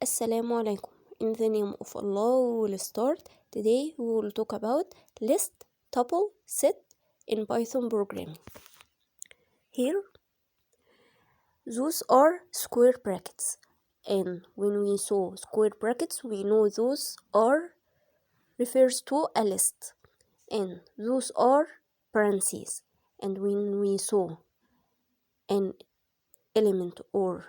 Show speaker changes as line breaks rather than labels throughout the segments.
Assalamu alaikum. In the name of Allah, we will start. Today we will talk about list, tuple, set in Python programming. Here, those are square brackets, and when we saw square brackets, we know those are refers to a list, and those are parentheses. And when we saw an element or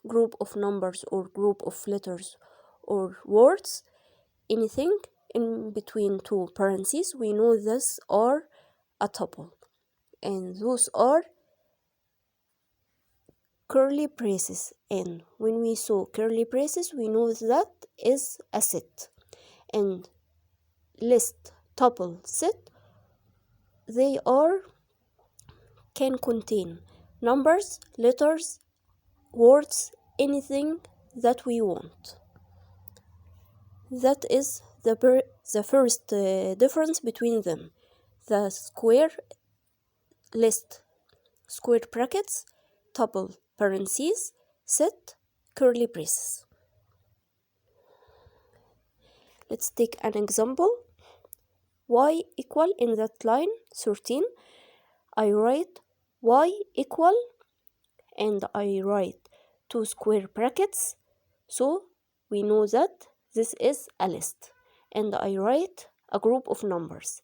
group of numbers or group of letters or words, anything in between two parentheses, we know this are a tuple, and those are curly braces. And when we saw curly braces, we know that is a set. And list, tuple, set, they can contain numbers, letters, words, anything that we want. That is the first difference between them. The square list, square brackets, tuple, parentheses, set, curly braces. Let's take an example. Y equal in that line 13. I write y equal and I write two square brackets, so we know that this is a list. And I write a group of numbers,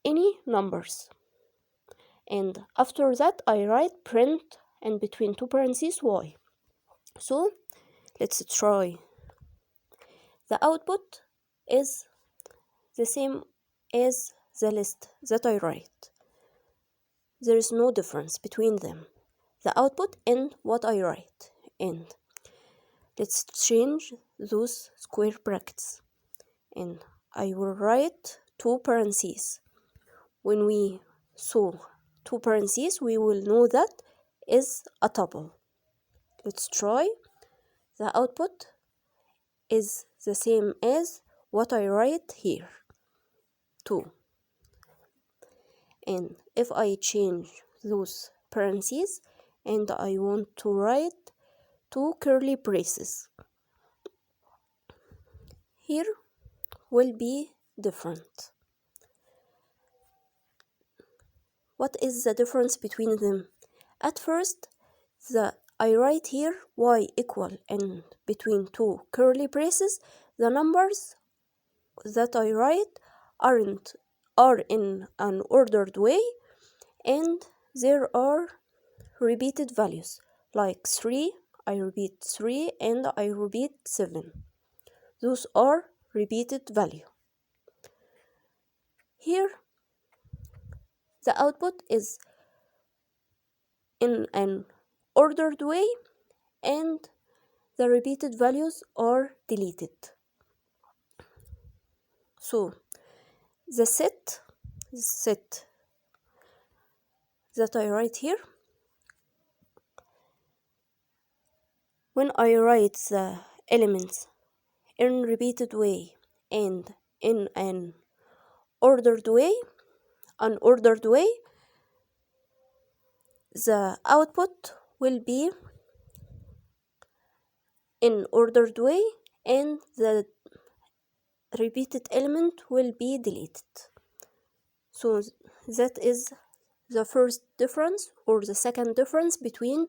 any numbers, and after that I write print and between two parentheses y. So let's try. The output is the same as the list that I write. There is no difference between them, the output and what I write. And let's change those square brackets, and I will write two parentheses. When we saw two parentheses, we will know that is a tuple. Let's try. The output is the same as what I write here, 2. And if I change those parentheses and I want to write two curly braces, here will be different. What is the difference between them? At first, I write here y equal and between two curly braces, the numbers that I write are in an ordered way, and there are repeated values like 3, I repeat 3, and I repeat 7. Those are repeated value. Here, the output is in an ordered way, and the repeated values are deleted. So the set that I write here, when I write the elements in repeated way and in an ordered way, the output will be in ordered way and the repeated element will be deleted. So that is the first difference or the second difference between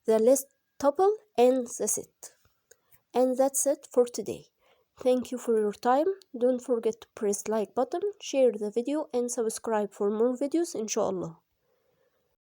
the list, tuple, and the set. And that's it for today. Thank you for your time. Don't forget to press like button, share the video, and subscribe for more videos, inshallah.